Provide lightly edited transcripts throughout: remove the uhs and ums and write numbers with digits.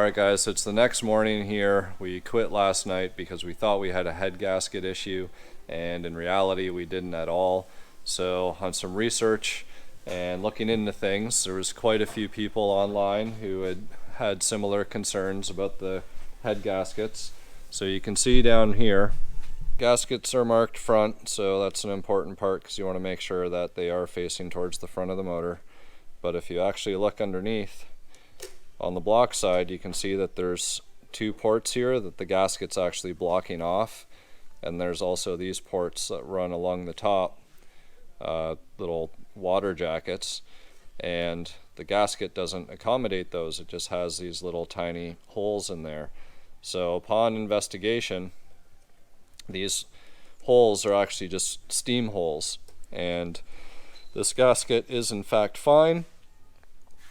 Alright guys, so it's the next morning here. We quit last night because we thought we had a head gasket issue, and in reality we didn't at all. So on some research and looking into things, there was quite a few people online who had similar concerns about the head gaskets. So you can see down here, gaskets are marked front, so that's an important part because you want to make sure that they are facing towards the front of the motor. But if you actually look underneath, on the block side, you can see that there's two ports here that the gasket's actually blocking off, and there's also these ports that run along the top, little water jackets, and the gasket doesn't accommodate those. It just has these little tiny holes in there. So upon investigation, these holes are actually just steam holes, and this gasket is in fact fine.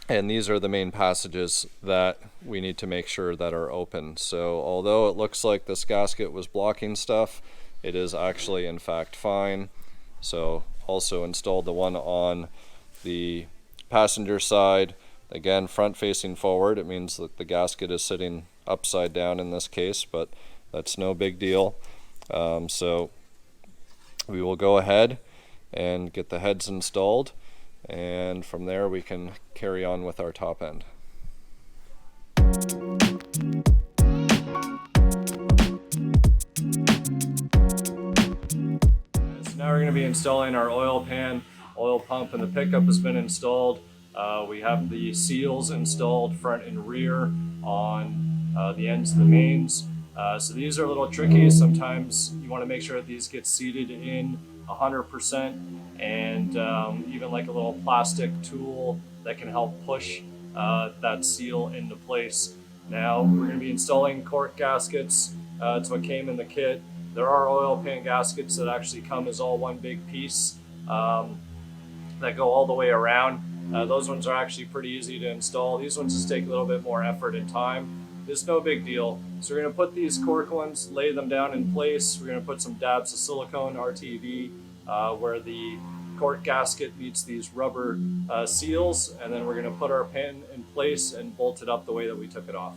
And these are the main passages that we need to make sure that are open. So although it looks like this gasket was blocking stuff, it is actually in fact fine. So also installed the one on the passenger side, again front facing forward. It means that the gasket is sitting upside down in this case, but that's no big deal. So we will go ahead and get the heads installed, and from there we can carry on with our top end. So now we're going to be installing our oil pan, oil pump, and the pickup has been installed. We have the seals installed front and rear on the ends of the mains. So these are a little tricky. Sometimes you want to make sure that these get seated in 100%, and even like a little plastic tool that can help push that seal into place. Now we're going to be installing cork gaskets. It's what came in the kit. There are oil pan gaskets that actually come as all one big piece that go all the way around. Those ones are actually pretty easy to install. These ones just take a little bit more effort and time. It's no big deal. So we're going to put these cork ones, lay them down in place. We're going to put some dabs of silicone RTV where the cork gasket meets these rubber seals, and then we're going to put our pan in place and bolt it up the way that we took it off.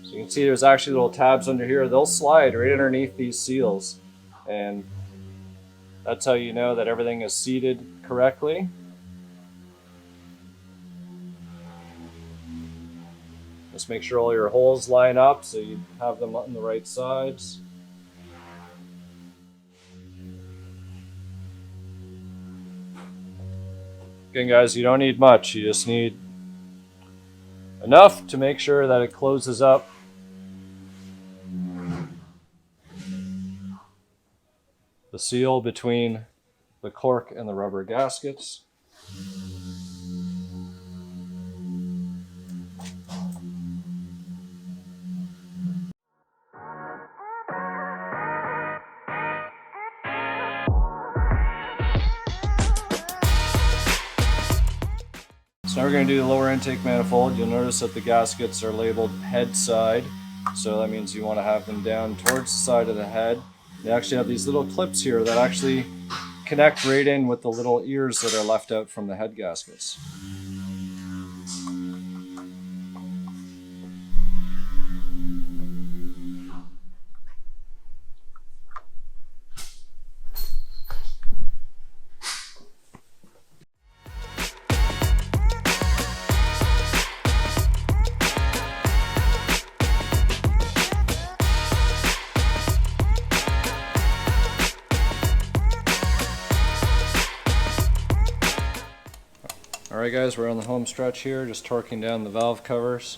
So you can see there's actually little tabs under here. They'll slide right underneath these seals, and that's how you know that everything is seated correctly. Just make sure all your holes line up so you have them on the right sides. Again guys, you don't need much, you just need enough to make sure that it closes up the seal between the cork and the rubber gaskets. So now we're going to do the lower intake manifold. You'll notice that the gaskets are labeled head side, so that means you want to have them down towards the side of the head. They actually have these little clips here that actually connect right in with the little ears that are left out from the head gaskets. Alright guys, we're on the home stretch here, just torquing down the valve covers.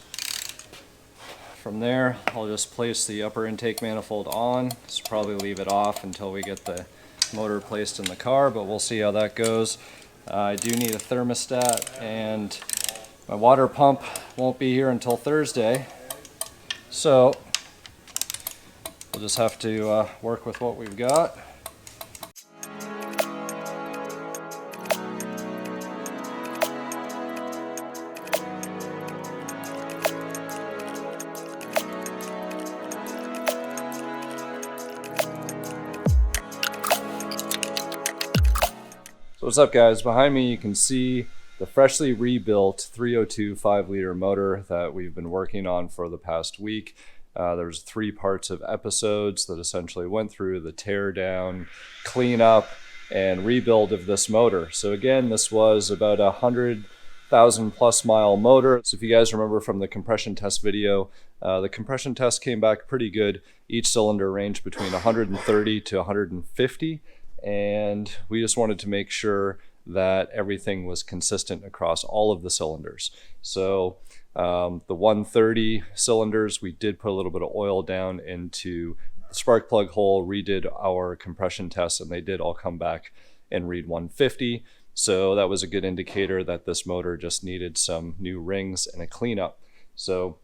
From there, I'll just place the upper intake manifold on. So probably leave it off until we get the motor placed in the car, but we'll see how that goes. I do need a thermostat, and my water pump won't be here until Thursday. So we'll just have to work with what we've got. So what's up guys, behind me you can see the freshly rebuilt 302 5-liter motor that we've been working on for the past week. There's 3 parts of episodes that essentially went through the tear down, cleanup, and rebuild of this motor. So again, this was about 100,000 plus mile motor. So if you guys remember from the compression test video, the compression test came back pretty good. Each cylinder ranged between 130 to 150, and we just wanted to make sure that everything was consistent across all of the cylinders. So the 130 cylinders, we did put a little bit of oil down into the spark plug hole, redid our compression tests, and they did all come back and read 150. So that was a good indicator that this motor just needed some new rings and a cleanup. So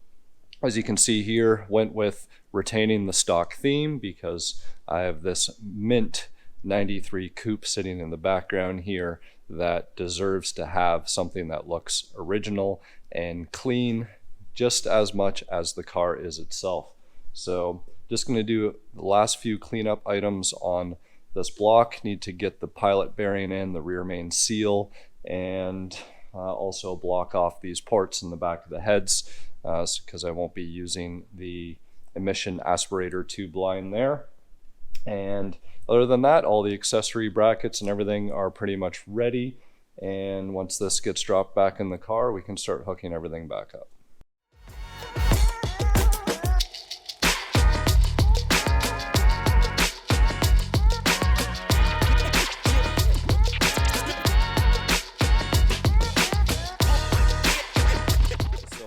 as you can see here, went with retaining the stock theme because I have this mint 93 coupe sitting in the background here that deserves to have something that looks original and clean just as much as the car is itself. So just going to do the last few cleanup items on this block. Need to get the pilot bearing in, the rear main seal, and also block off these ports in the back of the heads because I won't be using the emission aspirator tube line there. And other than that, all the accessory brackets and everything are pretty much ready. And once this gets dropped back in the car, we can start hooking everything back up.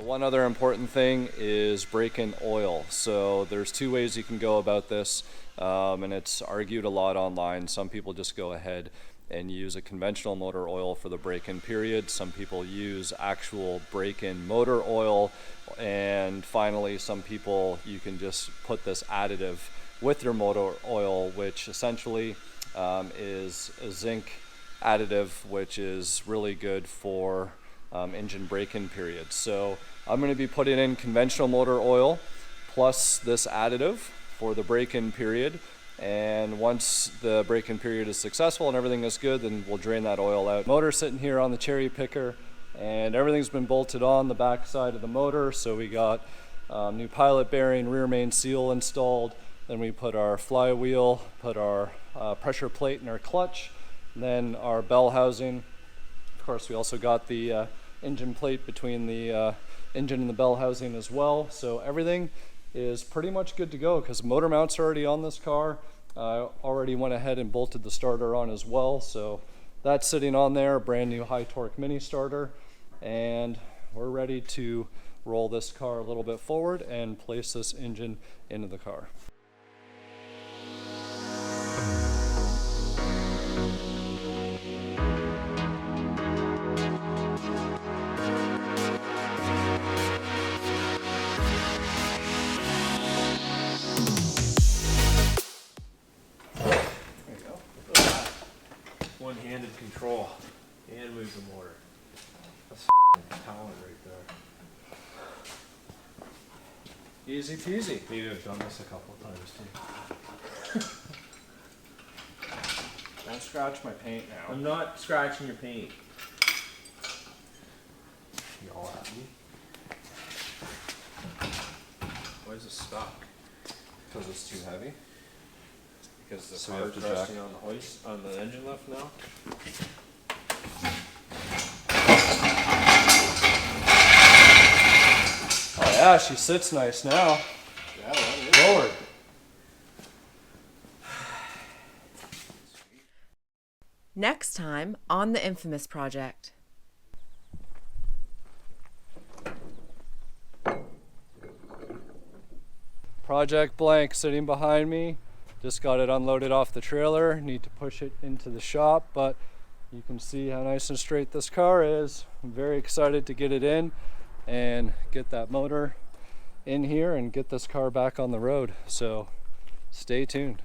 One other important thing is break-in oil. So there's 2 ways you can go about this, and it's argued a lot online. Some people just go ahead and use a conventional motor oil for the break-in period. Some people use actual break-in motor oil, and finally some people, you can just put this additive with your motor oil, which essentially is a zinc additive, which is really good for engine break-in period. So I'm going to be putting in conventional motor oil plus this additive for the break-in period, and once the break-in period is successful and everything is good, then we'll drain that oil out. Motor sitting here on the cherry picker, and everything's been bolted on the back side of the motor. So we got new pilot bearing, rear main seal installed, then we put our flywheel, put our pressure plate in our clutch, and then our bell housing. Of course, we also got the engine plate between the engine and the bell housing as well. So everything is pretty much good to go because motor mounts are already on this car. I already went ahead and bolted the starter on as well. So that's sitting on there, a brand new high torque mini starter. And we're ready to roll this car a little bit forward and place this engine into the car. One-handed control and move the motor. That's talent right there. Easy peasy. Maybe I've done this a couple of times too. Don't scratch my paint now. I'm not scratching your paint. You all at me? Why is it stuck? Because it's too heavy? Because the So car's we have to resting on the hoist on the engine lift now. Oh yeah, she sits nice now. Yeah, well, Lowered. Next time on The Infamous Project. Project blank sitting behind me. Just got it unloaded off the trailer. Need to push it into the shop, but you can see how nice and straight this car is. I'm very excited to get it in and get that motor in here and get this car back on the road. So stay tuned.